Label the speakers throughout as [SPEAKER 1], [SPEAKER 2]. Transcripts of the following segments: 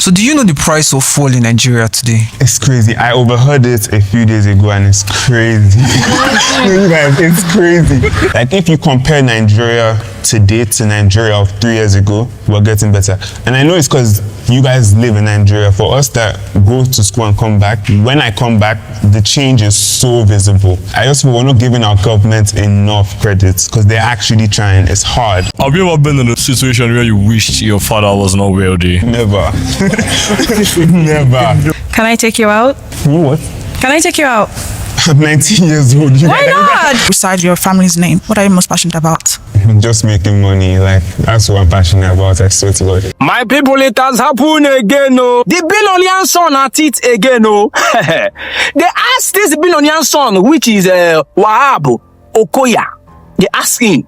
[SPEAKER 1] So do you know the price of fuel in Nigeria today?
[SPEAKER 2] It's crazy. I overheard it a few days ago and it's crazy. It's crazy. Like if you compare Nigeria today to Nigeria of 3 years ago, we're getting better. And I know it's because you guys live in Nigeria. For us that go to school and come back, when I come back, the change is so visible. I just feel we're not giving our government enough credit because they're actually trying. It's hard.
[SPEAKER 3] Have you ever been in a situation where you wished your father was not wealthy?
[SPEAKER 2] Never. Never.
[SPEAKER 4] Can I take you out?
[SPEAKER 2] You what?
[SPEAKER 4] Can I take you out?
[SPEAKER 2] I'm 19 years old.
[SPEAKER 4] Why not? Besides your family's name, what are you most passionate about?
[SPEAKER 2] Just making money. Like, that's what I'm passionate about. I swear to God.
[SPEAKER 5] My people, it has happened again, oh. The billionaire son at it again, oh. They asked this billionaire son, which is Wahab, Okoya. They asked him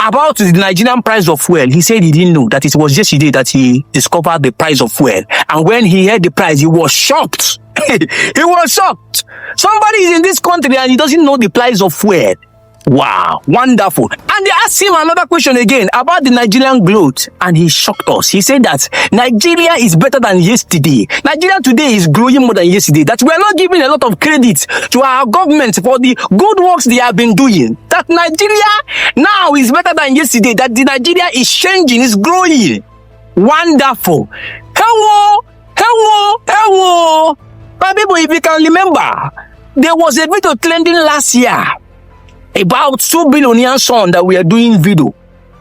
[SPEAKER 5] about the Nigerian price of fuel. He said he didn't know that it was yesterday that he discovered the price of fuel. And when he heard the price, he was shocked. He was shocked. Somebody is in this country and he doesn't know the price of fuel. Wow, wonderful. And they asked him another question again about the Nigerian growth, and he shocked us. He said that Nigeria is better than yesterday. Nigeria today is growing more than yesterday. That we are not giving a lot of credit to our government for the good works they have been doing. That Nigeria now is better than yesterday. That the Nigeria is changing, is growing. Wonderful. Hello, hello, hello. My people, if you can remember, there was a video trending last year about 2 billionaire sons that were doing video,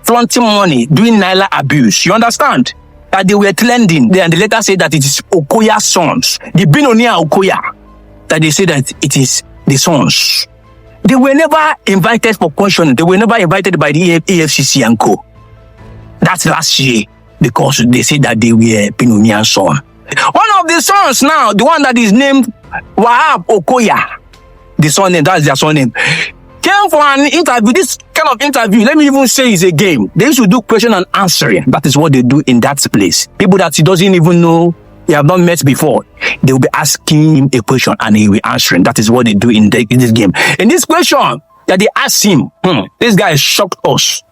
[SPEAKER 5] flaunting money, doing Naira abuse. You understand? That they were trending. Then the letter said that it is Okoya sons, the billionaire Okoya, that they say that it is the sons. They were never invited for questioning. They were never invited by the AFCC and co. That's last year because they said that they were billionaire sons. One of the sons now, the one that is named Wahab Okoya, the son name, that's their son name, came for an interview. This kind of interview, let me even say, is a game. They used to do question and answering. That is what they do in that place. People that he doesn't even know, he have not met before, they will be asking him a question and he will be answering. That is what they do in this game. In this question that they asked him, this guy shocked us.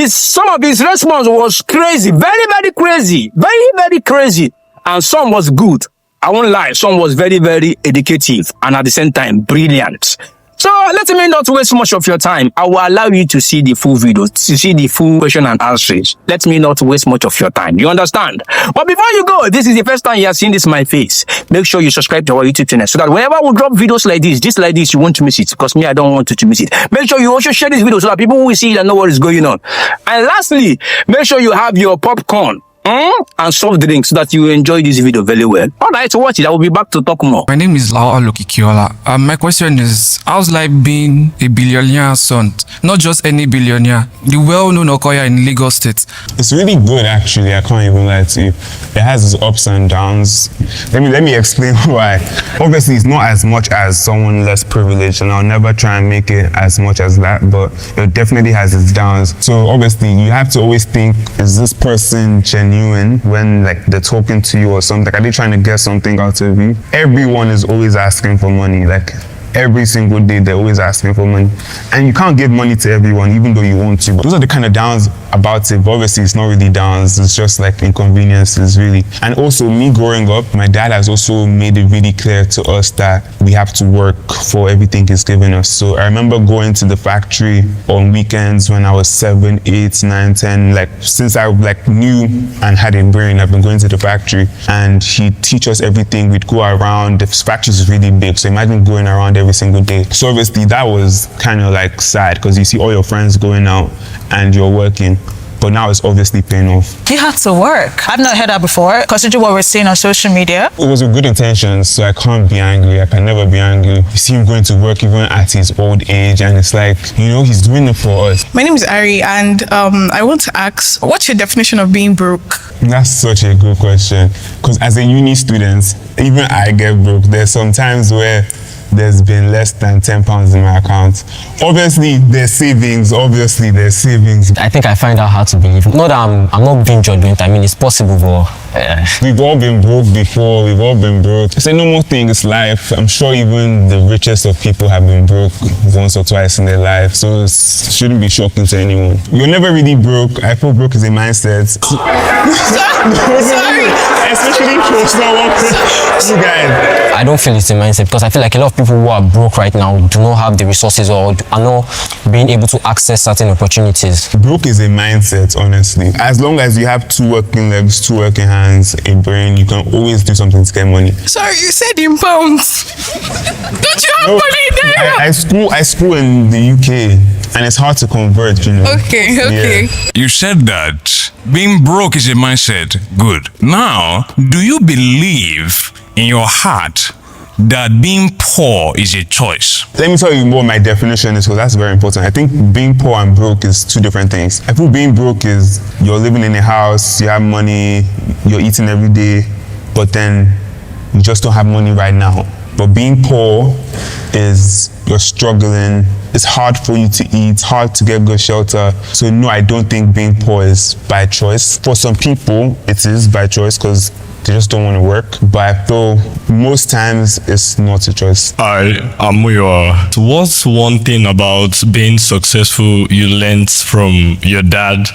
[SPEAKER 5] Some of his response was crazy, very, very crazy, very, very crazy. And some was good. I won't lie. Some was very, very educative and at the same time brilliant. So let me not waste much of your time. I will allow you to see the full video, to see the full question and answers. Let me not waste much of your time. You understand? But before you go, if this is the first time you have seen this my face, make sure you subscribe to our YouTube channel so that whenever we drop videos like this, just like this, you won't miss it. Because me, I don't want you to miss it. Make sure you also share this video so that people will see it and know what is going on. And lastly, make sure you have your popcorn and soft drinks so that you enjoy this video very well. Alright, so watch it. I will be back to talk more.
[SPEAKER 1] My name is Lao Alokikiola. My question is, how's life being a billionaire son? Not just any billionaire, the well-known Okoya in Lagos State.
[SPEAKER 2] It's really good, actually. I can't even lie to you. It has its ups and downs. Let me explain why. Obviously, it's not as much as someone less privileged, and I'll never try and make it as much as that, but it definitely has its downs. So obviously, you have to always think, is this person genuine when like they're talking to you or something? Are they trying to get something out of you? Everyone is always asking for money. Like every single day they're always asking for money, and you can't give money to everyone even though you want to. But those are the kind of downs about it. But obviously it's not really downs, it's just like inconveniences really. And also me growing up, my dad has also made it really clear to us that we have to work for everything he's given us. So I remember going to the factory on weekends when I was 7, 8, 9, 10. Like since I like knew and had a brain, I've been going to the factory, and he'd teach us everything. We'd go around. The factory is really big, so imagine going around every single day. So obviously that was kind of like sad because you see all your friends going out and you're working. But now it's obviously paying off.
[SPEAKER 4] You had to work. I've not heard that before. Consider what we're seeing on social media.
[SPEAKER 2] It was with good intentions, so I can't be angry. I can never be angry. You see him going to work even at his old age, and it's like, you know, he's doing it for us.
[SPEAKER 6] My name is Ari, and I want to ask, what's your definition of being broke?
[SPEAKER 2] That's such a good question. Because as a uni student, even I get broke. There's some times where there's been less than £10 in my account. Obviously, there's savings. I
[SPEAKER 7] think I find that hard to believe. Not that I'm not being judgmental. I mean, it's possible, but
[SPEAKER 2] we've all been broke before. We've all been broke. It's a normal thing. It's life. I'm sure even the richest of people have been broke once or twice in their life. So it shouldn't be shocking to anyone. You're never really broke. I feel broke is a mindset.
[SPEAKER 6] Sorry.
[SPEAKER 2] it's not one question. You guys.
[SPEAKER 7] I don't feel it's a mindset because I feel like a lot of people who are broke right now do not have the resources or are not being able to access certain opportunities.
[SPEAKER 2] Broke is a mindset, honestly. As long as you have 2 working legs, 2 working hands, a brain, you can always do something to get money.
[SPEAKER 6] Sorry, you said in pounds. Don't you have money there?
[SPEAKER 2] I school in the UK, and it's hard to convert, you know.
[SPEAKER 6] Okay.
[SPEAKER 2] Yeah.
[SPEAKER 8] You said that being broke is a mindset. Good. Now, do you believe in your heart that being poor is a choice?
[SPEAKER 2] Let me tell you what my definition is, because that's very important. I think being poor and broke is 2 different things. I feel being broke is you're living in a house, you have money, you're eating every day, but then you just don't have money right now. But being poor is you're struggling, it's hard for you to eat, hard to get good shelter. So no, I don't think being poor is by choice. For some people, it is by choice because they just don't want to work. But I feel most times it's not a choice.
[SPEAKER 3] I'm what's one thing about being successful you learned from your dad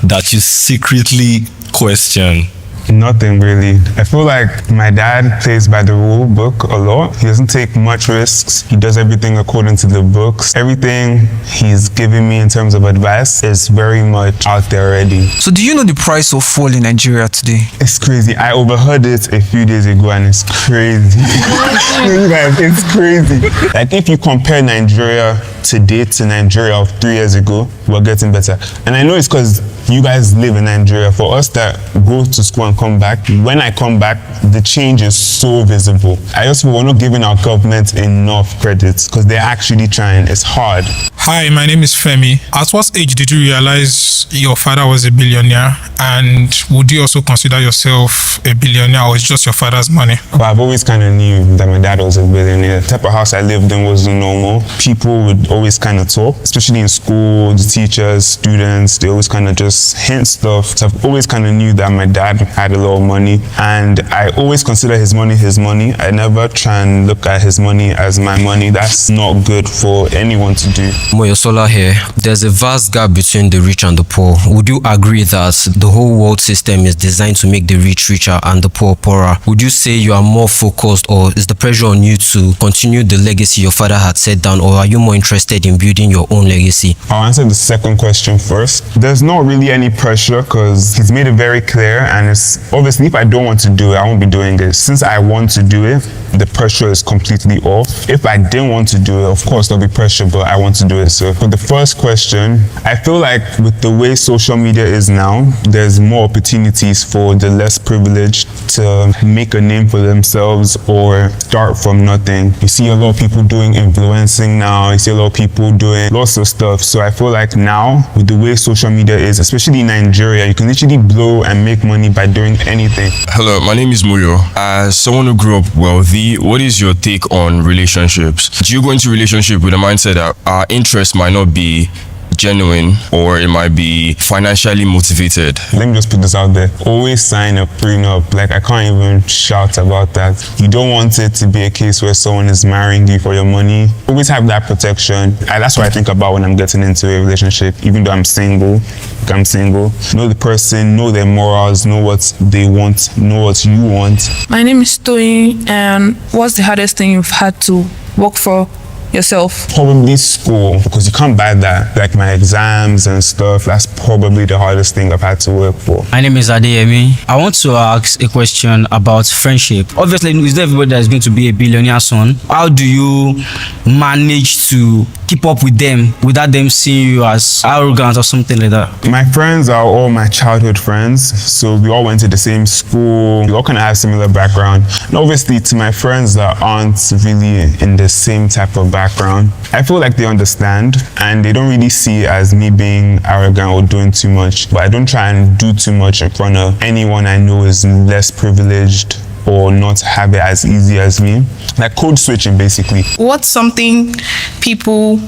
[SPEAKER 3] that you secretly question?
[SPEAKER 2] Nothing really. I feel like my dad plays by the rule book a lot. He doesn't take much risks. He does everything according to the books. Everything he's giving me in terms of advice is very much out there already.
[SPEAKER 9] So do you know the price of fuel in Nigeria today?
[SPEAKER 2] It's crazy. I overheard it a few days ago and it's crazy. You guys, it's crazy. Like if you compare Nigeria today to Nigeria of 3 years ago, we're getting better. And I know it's because you guys live in Nigeria. For us that go to school and come back, when I come back, the change is so visible. I just feel we're not giving our government enough credit because they're actually trying. It's hard.
[SPEAKER 10] Hi, my name is Femi. At what age did you realize your father was a billionaire? And would you also consider yourself a billionaire, or it's just your father's money?
[SPEAKER 2] But I've always kind of knew that my dad was a billionaire. The type of house I lived in wasn't normal. People would always kind of talk, especially in school, the teachers, students, they always kind of just hint stuff. So I've always kind of knew that my dad had a lot of money, and I always consider his money his money. I never try and look at his money as my money. That's not good for anyone to do.
[SPEAKER 7] Moyosola here. There's a vast gap between the rich and the poor. Would you agree that the whole world system is designed to make the rich richer and the poor poorer? Would you say you are more focused, or is the pressure on you to continue the legacy your father had set down, or are you more interested in building your own legacy?
[SPEAKER 2] I'll answer the second question first. There's not really any pressure because he's made it very clear, and it's obviously if I don't want to do it, I won't be doing it. Since I want to do it, the pressure is completely off. If I didn't want to do it, of course there'll be pressure, but I want to do it. So for the first question, I feel like with the way social media is now, there's more opportunities for the less privileged to make a name for themselves or start from nothing. You see a lot of people doing influencing now. You see a lot of people doing lots of stuff. So I feel like now with the way social media is, especially in Nigeria, you can literally blow and make money by doing anything.
[SPEAKER 11] Hello, my name is Muyo. As someone who grew up wealthy, what is your take on relationships? Do you go into a relationship with a mindset that our interests might not be genuine, or it might be financially motivated?
[SPEAKER 2] Let me just put this out there. Always sign a prenup. Like, I can't even shout about that. You don't want it to be a case where someone is marrying you for your money. Always have that protection. And that's what I think about when I'm getting into a relationship. Even though I'm single, know the person, know their morals, know what they want, know what you want.
[SPEAKER 12] My name is Toyin, and what's the hardest thing you've had to work for yourself?
[SPEAKER 2] Probably school, because you can't buy that. Like my exams and stuff, that's probably the hardest thing I've had to work for.
[SPEAKER 13] My name is Adeyemi. I want to ask a question about friendship. Obviously, it's not everybody that's going to be a billionaire son. How do you manage to keep up with them without them seeing you as arrogant or something like that?
[SPEAKER 2] My friends are all my childhood friends, so we all went to the same school. We all kind of have similar background. And obviously, to my friends that aren't really in the same type of background, I feel like they understand and they don't really see it as me being arrogant or doing too much. But I don't try and do too much in front of anyone I know is less privileged or not have it as easy as me. Like code switching, basically.
[SPEAKER 6] What's something people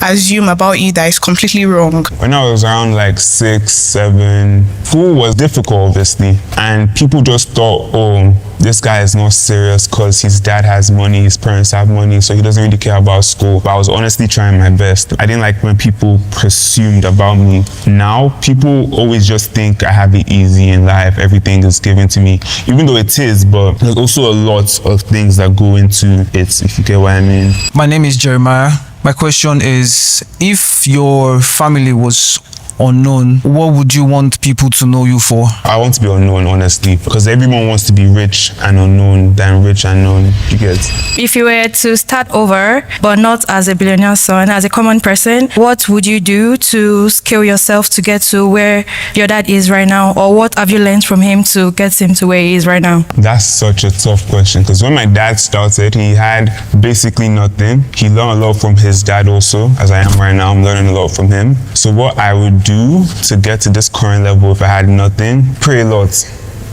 [SPEAKER 6] assume about you that is completely wrong?
[SPEAKER 2] When I was around like 6, 7, school was difficult, obviously. And people just thought, oh, this guy is not serious because his dad has money, his parents have money, so he doesn't really care about school. But I was honestly trying my best. I didn't like when people presumed about me. Now, people always just think I have it easy in life, everything is given to me, even though it is, but there's also a lot of things that go into it, if you get what I mean.
[SPEAKER 9] My name is Jeremiah. My question is, if your family was unknown, what would you want people to know you for?
[SPEAKER 2] I want to be unknown, honestly, because everyone wants to be rich and unknown than rich and known. You get?
[SPEAKER 14] If you were to start over, but not as a billionaire son, as a common person, what would you do to scale yourself to get to where your dad is right now? Or what have you learned from him to get him to where he is right now?
[SPEAKER 2] That's such a tough question, because when my dad started, he had basically nothing. He learned a lot from his dad also, as I am right now. I'm learning a lot from him. So what I would do to get to this current level if I had nothing? Pray a lot.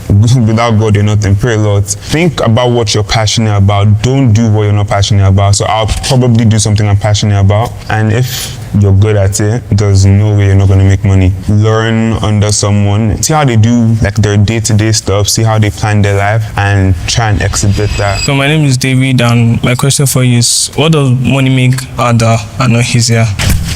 [SPEAKER 2] Without God, you're nothing. Pray a lot. Think about what you're passionate about. Don't do what you're not passionate about. So I'll probably do something I'm passionate about. And if you're good at it, there's no way you're not going to make money. Learn under someone. See how they do like their day-to-day stuff. See how they plan their life and try and exhibit that.
[SPEAKER 15] So my name is David, and my question for you is, what does money make harder and not easier?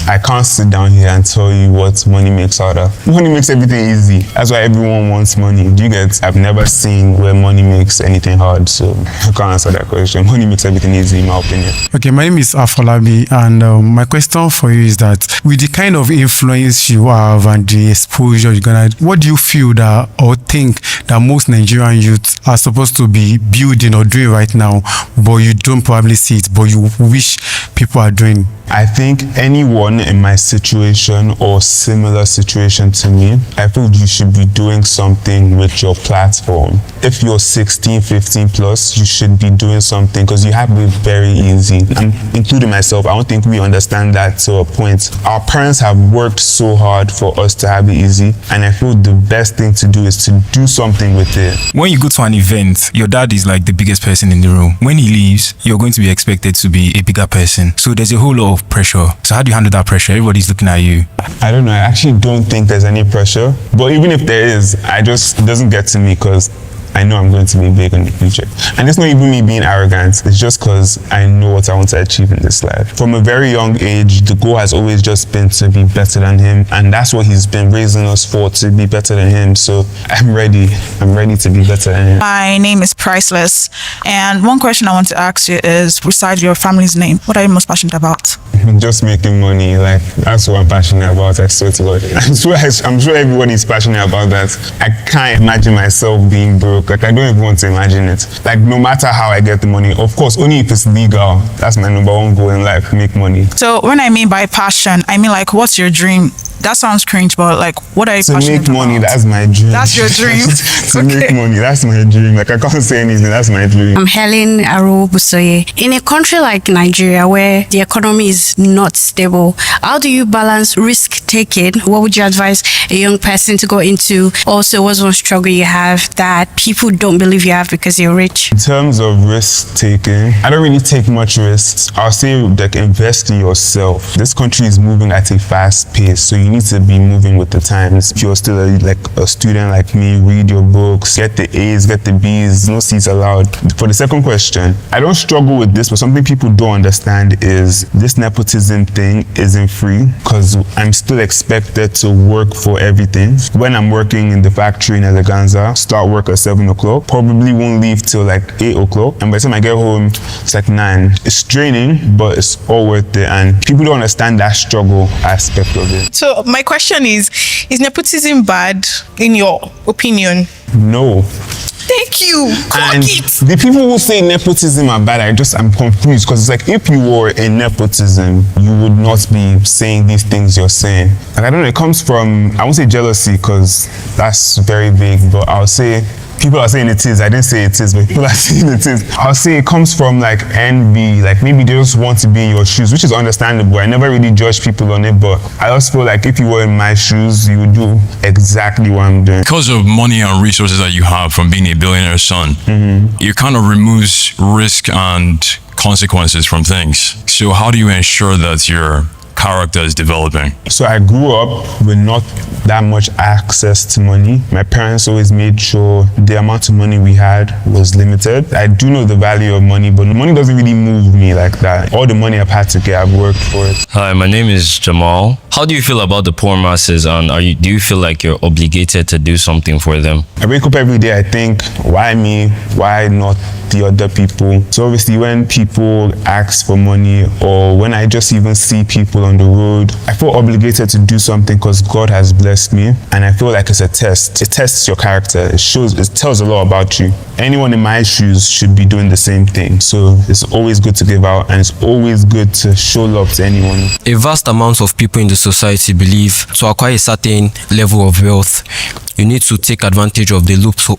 [SPEAKER 2] I can't sit down here and tell you what money makes harder. Money makes everything easy. That's why everyone wants money. Do you get? I've never seen where money makes anything hard, so I can't answer that question. Money makes everything easy, in my opinion.
[SPEAKER 16] Okay, my name is Afolabi, and my question for you is that with the kind of influence you have and the exposure you're gonna, what do you feel that or think that most Nigerian youths are supposed to be building or doing right now, but you don't probably see it, but you wish people are doing?
[SPEAKER 2] I think anyone in my situation or similar situation to me, I feel you should be doing something with your platform. If you're 16, 15 plus, you should be doing something because you have it very easy. I'm including myself. I don't think we understand that to a point. Our parents have worked so hard for us to have it easy, and I feel the best thing to do is to do something with it.
[SPEAKER 17] When you go to an event, your dad is like the biggest person in the room. When he leaves, you're going to be expected to be a bigger person. So there's a whole lot of pressure. So how do you handle that pressure? Everybody's looking at you.
[SPEAKER 2] I don't know. I actually don't think there's any pressure. But even if there is, it doesn't get to me because I know I'm going to be big in the future. And it's not even me being arrogant. It's just because I know what I want to achieve in this life. From a very young age, the goal has always just been to be better than him. And that's what he's been raising us for, to be better than him. So I'm ready. I'm ready to be better than him.
[SPEAKER 4] My name is Priceless. And one question I want to ask you is, besides your family's name, what are you most passionate about?
[SPEAKER 2] Just making money. Like, that's what I'm passionate about. I swear to God. I'm sure everybody's passionate about that. I can't imagine myself being broke. Like, I don't even want to imagine it. Like, no matter how I get the money, of course, only if it's legal. That's my number one goal in life, make money.
[SPEAKER 4] So when I mean by passion, I mean like, what's your dream? That sounds cringe, but like, what are you passionate about?
[SPEAKER 2] To make money, that's my dream.
[SPEAKER 4] That's your dream?
[SPEAKER 2] To make money, that's my dream. Like, I can't say anything, that's my dream.
[SPEAKER 18] I'm Helen Arobusoye. In a country like Nigeria, where the economy is not stable, how do you balance risk-taking? What would you advise a young person to go into? Also, what's one struggle you have that people don't believe you have because you're rich?
[SPEAKER 2] In terms of risk-taking, I don't really take much risks. I'll say, like, invest in yourself. This country is moving at a fast pace, so you need to be moving with the times. If you're still a student like me, read your books, get the A's, get the B's, no C's allowed. For the second question, I don't struggle with this, but something people don't understand is this nepotism thing isn't free because I'm still expected to work for everything. When I'm working in the factory in Eleganza, start work at 7 o'clock, probably won't leave till like 8 o'clock. And by the time I get home, it's like 9. It's draining, but it's all worth it. And people don't understand that struggle aspect of it.
[SPEAKER 6] So my question is nepotism bad in your opinion?
[SPEAKER 2] No.
[SPEAKER 6] Thank you.
[SPEAKER 2] And the people who say nepotism are bad, I'm confused because it's like if you were in nepotism, you would not be saying these things you're saying. Like, I don't know, it comes from, I won't say jealousy because that's very big, but I'll say people are saying it is. I didn't say it is, but people are saying it is. I'll say it comes from like envy, like maybe they just want to be in your shoes, which is understandable. I never really judge people on it, but I just feel like if you were in my shoes, you would do exactly what I'm doing.
[SPEAKER 8] Because of money and resources that you have from being a billionaire son, it kind of removes risk and consequences from things. So how do you ensure that you're character is developing?
[SPEAKER 2] So I grew up with not that much access to money. My parents always made sure the amount of money we had was limited. I do know the value of money, but money doesn't really move me like that. All the money I've had to get, I've worked for it.
[SPEAKER 19] Hi, my name is Jamal. How do you feel about the poor masses, and do you feel like you're obligated to do something for them?
[SPEAKER 2] I wake up every day, I think, why me? Why not the other people? So obviously when people ask for money, or when I just even see people on the road, I feel obligated to do something because God has blessed me, and I feel like it's a test. It tests your character. It tells a lot about you. Anyone in my shoes should be doing the same thing. So it's always good to give out, and it's always good to show love to anyone.
[SPEAKER 7] A vast amount of people in the society believe to acquire a certain level of wealth, you need to take advantage of the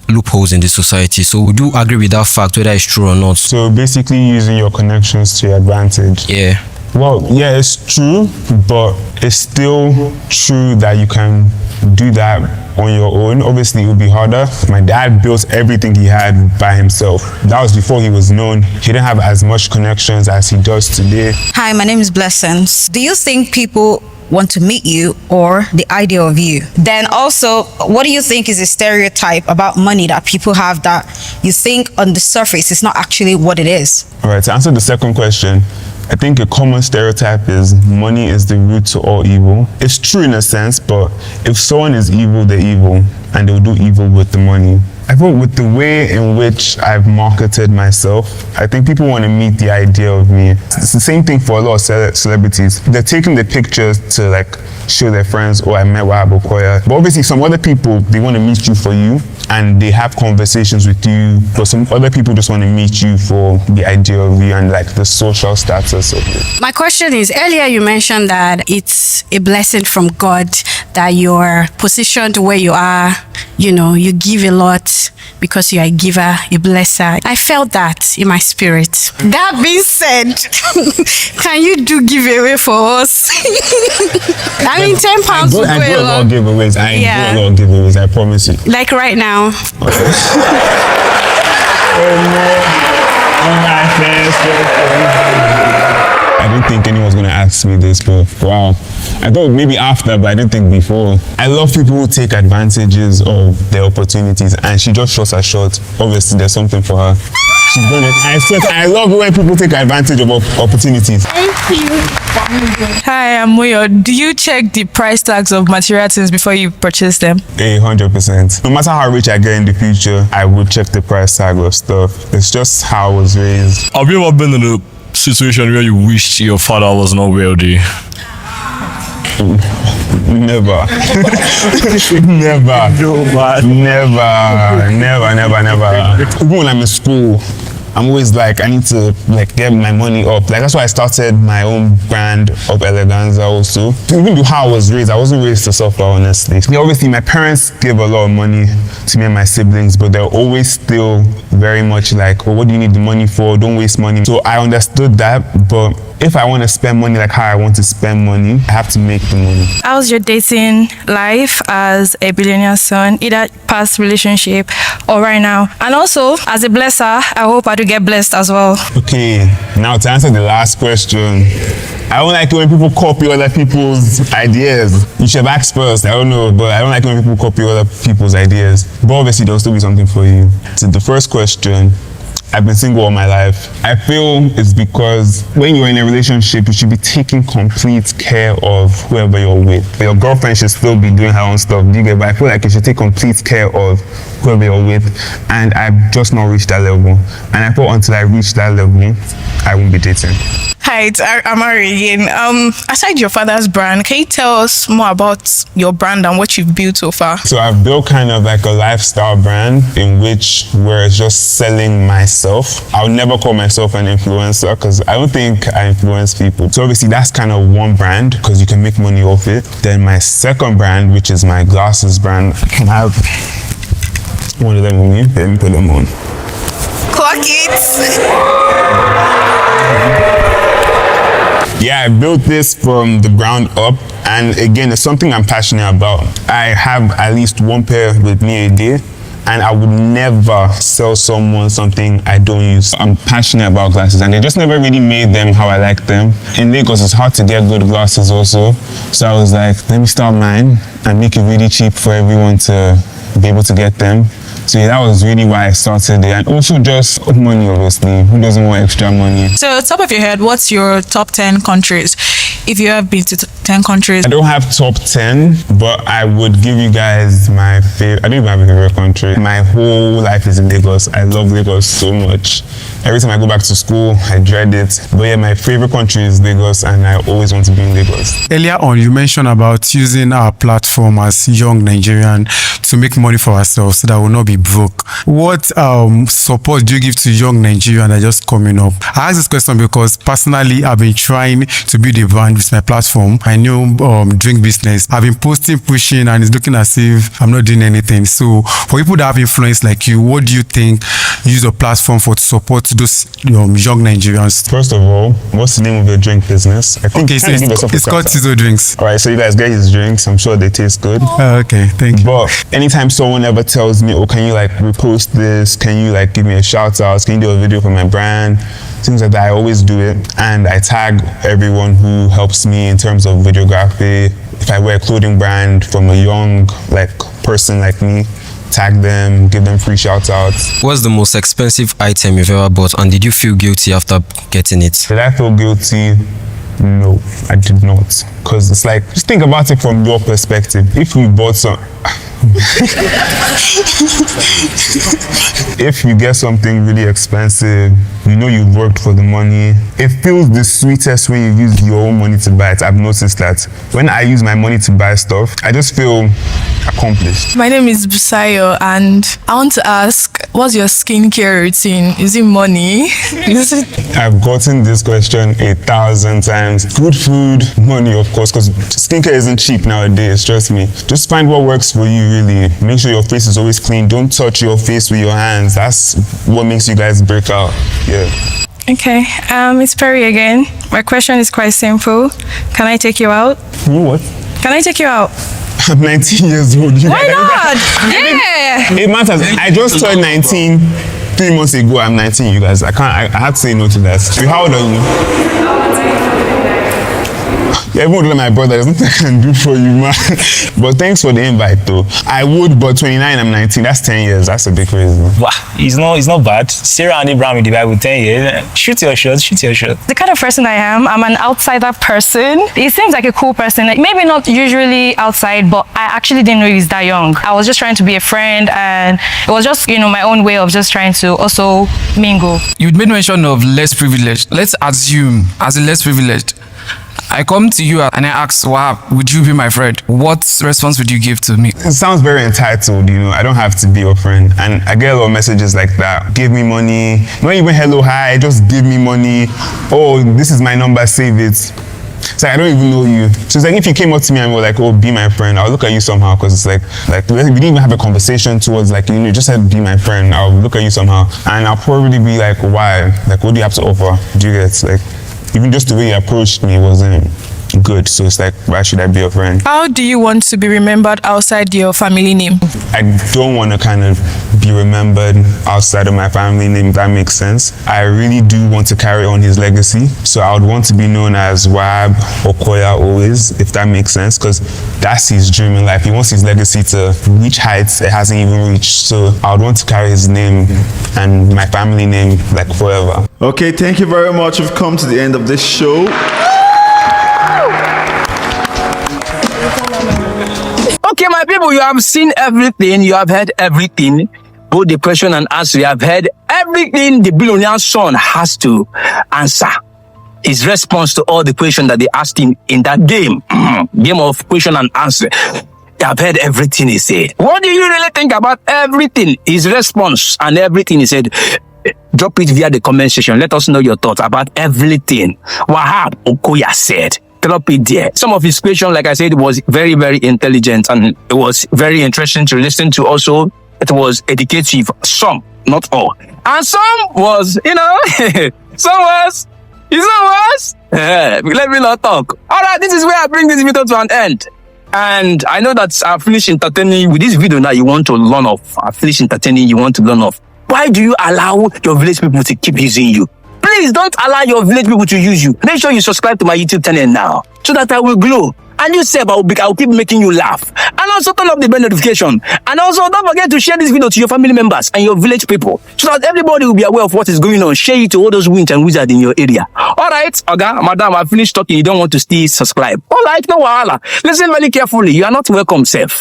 [SPEAKER 7] loopholes in the society. So would you agree with that fact, whether it's true or not?
[SPEAKER 2] So basically using your connections to your advantage.
[SPEAKER 7] Yeah.
[SPEAKER 2] Well, yeah, it's true, but it's still true that you can do that on your own. Obviously, it would be harder. My dad built everything he had by himself. That was before he was known. He didn't have as much connections as he does today.
[SPEAKER 20] Hi, my name is Blessings. Do you think people want to meet you or the idea of you? Then also, what do you think is a stereotype about money that people have that you think on the surface is not actually what it is?
[SPEAKER 2] All right, to answer the second question, I think a common stereotype is money is the root to all evil. It's true in a sense, but if someone is evil, they're evil, and they'll do evil with the money. I thought with the way in which I've marketed myself, I think people want to meet the idea of me. It's the same thing for a lot of celebrities. They're taking the pictures to like show their friends, oh, I met Wahab Okoya. But obviously some other people, they want to meet you for you, and they have conversations with you, but some other people just want to meet you for the idea of you and like the social status of it.
[SPEAKER 18] My question is, earlier you mentioned that it's a blessing from God that you're positioned where you are. You know, you give a lot because you are a giver, a blesser. I felt that in my spirit. That being said, can you do giveaway for us? I mean, £10
[SPEAKER 2] I do a lot of giveaways. I do a lot of giveaways, I promise you.
[SPEAKER 18] Like right now.
[SPEAKER 2] I didn't think anyone was going to ask me this, but wow. I thought maybe after, but I didn't think before. I love people who take advantages of their opportunities, and she just shot her shot. Obviously, there's something for her. She's done it. I love when people take advantage of opportunities.
[SPEAKER 18] Thank you.
[SPEAKER 6] Hi, I'm Moyo. Do you check the price tags of material things before you purchase them?
[SPEAKER 2] 100%. No matter how rich I get in the future, I would check the price tag of stuff. It's just how I was raised.
[SPEAKER 3] Have you ever been in a situation where you wished your father was not wealthy?
[SPEAKER 2] Never. Never. Even when I'm in school, I'm always like, I need to like get my money up. Like that's why I started my own brand of Eleganza also. Even though how I was raised, I wasn't raised to suffer, honestly. Yeah, obviously my parents give a lot of money to me and my siblings, but they're always still very much like, oh, what do you need the money for? Don't waste money. So I understood that, but if I want to spend money like how I want to spend money, I have to make the money.
[SPEAKER 14] How's your dating life as a billionaire son, either past relationship or right now? And also, as a blesser, I hope I do get blessed as well.
[SPEAKER 2] Okay, now to answer the last question. I don't like it when people copy other people's ideas. You should have asked first, I don't know, but I don't like when people copy other people's ideas. But obviously, there'll still be something for you. To the first question, I've been single all my life. I feel it's because when you're in a relationship, you should be taking complete care of whoever you're with. Your girlfriend should still be doing her own stuff, do you get? But I feel like you should take complete care of whoever you're with, and I've just not reached that level. And I thought until I reach that level, I won't be dating.
[SPEAKER 6] Hi, it's Amari again. Aside your father's brand, can you tell us more about your brand and what you've built so far?
[SPEAKER 2] So I've built kind of like a lifestyle brand in which we're just selling myself. I'll never call myself an influencer because I don't think I influence people. So obviously that's kind of one brand because you can make money off it. Then my second brand, which is my glasses brand, I have one of them on me. Let me put them on.
[SPEAKER 6] Clock it!
[SPEAKER 2] Yeah, I built this from the ground up, and again, it's something I'm passionate about. I have at least one pair with me a day, and I would never sell someone something I don't use. I'm passionate about glasses, and they just never really made them how I like them. In Lagos, it's hard to get good glasses also, so I was like, let me start mine and make it really cheap for everyone to be able to get them. So yeah, that was really why I started it, and also just money, obviously. Who doesn't want extra money?
[SPEAKER 4] So, top of your head, what's your top 10 countries? If you have been to 10 countries.
[SPEAKER 2] I don't have top 10, but I would give you guys my favorite. I don't even have a favorite country. My whole life is in Lagos. I love Lagos so much. Every time I go back to school, I dread it. But yeah, my favorite country is Lagos, and I always want to be in Lagos.
[SPEAKER 16] Earlier on, you mentioned about using our platform as young Nigerian to make money for ourselves so that we'll not be broke. What support do you give to young Nigerian that are just coming up? I ask this question because personally, I've been trying to build a brand with my platform. I know drink business. I've been posting, pushing, and it's looking as if I'm not doing anything. So for people that have influence like you, what do you think use your platform for to support those young Nigerians?
[SPEAKER 2] First of all, what's the name of your drink business? I think
[SPEAKER 16] okay, so it's called Tizo Drinks.
[SPEAKER 2] All right, so you guys get his drinks. I'm sure they taste good.
[SPEAKER 16] Okay, thank you.
[SPEAKER 2] But anytime someone ever tells me, oh, can you like repost this? Can you like give me a shout out? Can you do a video for my brand? Things like that, I always do it. And I tag everyone who helps me in terms of videography. If I wear a clothing brand from a young person like me, tag them, give them free shout outs.
[SPEAKER 7] What's the most expensive item you've ever bought, and did you feel guilty after getting it?
[SPEAKER 2] Did I feel guilty? No, I did not. Because it's like, just think about it from your perspective. If you bought some... If you get something really expensive, you know you've worked for the money. It feels the sweetest when you use your own money to buy it. I've noticed that. When I use my money to buy stuff, I just feel accomplished.
[SPEAKER 6] My name is Busayo, and I want to ask, what's your skincare routine? Is it money?
[SPEAKER 2] I've gotten this question 1,000 times. Good food, money, of course, because skincare isn't cheap nowadays, trust me. Just find what works for you, really. Make sure your face is always clean. Don't touch your face with your hands. That's what makes you guys break out. Yeah.
[SPEAKER 14] Okay, it's Perry again. My question is quite simple. Can I take you out?
[SPEAKER 2] You what?
[SPEAKER 14] Can I take you out?
[SPEAKER 2] I'm 19 years old.
[SPEAKER 14] Why not? Yeah.
[SPEAKER 2] It matters. I just turned 19 3 months ago. I'm 19, you guys. I had to say no to that. How old are you? Yeah, even with my brother, there's nothing I can do for you, man. But thanks for the invite, though. I would, but 29, I'm 19. That's 10 years. That's a bit crazy.
[SPEAKER 15] Wow, it's not bad. Sarah and Abraham in the Bible, 10 years. Shoot your shot, shoot your shot.
[SPEAKER 14] The kind of person I am, I'm an outsider person. He seems like a cool person. Like, maybe not usually outside, but I actually didn't know he was that young. I was just trying to be a friend, and it was just, my own way of just trying to also mingle.
[SPEAKER 1] You made mention of less privileged. Let's assume, as a less privileged, I come to you and I ask, Wahab, would you be my friend? What response would you give to me?
[SPEAKER 2] It sounds very entitled, I don't have to be your friend. And I get a lot of messages like that. Give me money. Not even hello, hi, just give me money. Oh, this is my number, save it. It's like, I don't even know you. So it's like, if you came up to me and were like, oh, be my friend, I'll look at you somehow, because it's like we didn't even have a conversation towards you just said, be my friend. I'll look at you somehow. And I'll probably be like, why? Like, what do you have to offer? Do you get, even just the way you approached me wasn't good. So it's like, why should I be a friend?
[SPEAKER 6] How do you want to be remembered outside your family name?
[SPEAKER 2] I don't want to kind of be remembered outside of my family name, if that makes sense. I really do want to carry on his legacy. So I would want to be known as Wahab Okoya always, if that makes sense, because that's his dream in life. He wants his legacy to reach heights it hasn't even reached. So I would want to carry his name and my family name forever.
[SPEAKER 21] Okay, thank you very much. We've come to the end of this show.
[SPEAKER 5] Okay, my people, you have seen everything, you have heard everything, both the question and answer. You have heard everything the billionaire son has to answer. His response to all the questions that they asked him in that game of question and answer. You have heard everything he said. What do you really think about everything? His response and everything he said. Drop it via the comment section. Let us know your thoughts about everything Wahab Okoya said. Drop it there. Some of his questions, like I said, was very, very intelligent, and it was very interesting to listen to. Also, it was educative. Some, not all. And some was, some was. Let me not talk. All right, this is where I bring this video to an end. And I know that I finished entertaining you with this video now. You want to learn off. I finished entertaining you want to learn off. Why do you allow your village people to keep using you? Please don't allow your village people to use you. Make sure you subscribe to my YouTube channel now so that I will glow. And you say I'll keep making you laugh. And also turn off the bell notification. And also don't forget to share this video to your family members and your village people so that everybody will be aware of what is going on. Share it to all those witches and wizards in your area. Alright, Oga, Madam, I finished talking. You don't want to still subscribe. Alright, no wahala. Listen very carefully. You are not welcome, safe.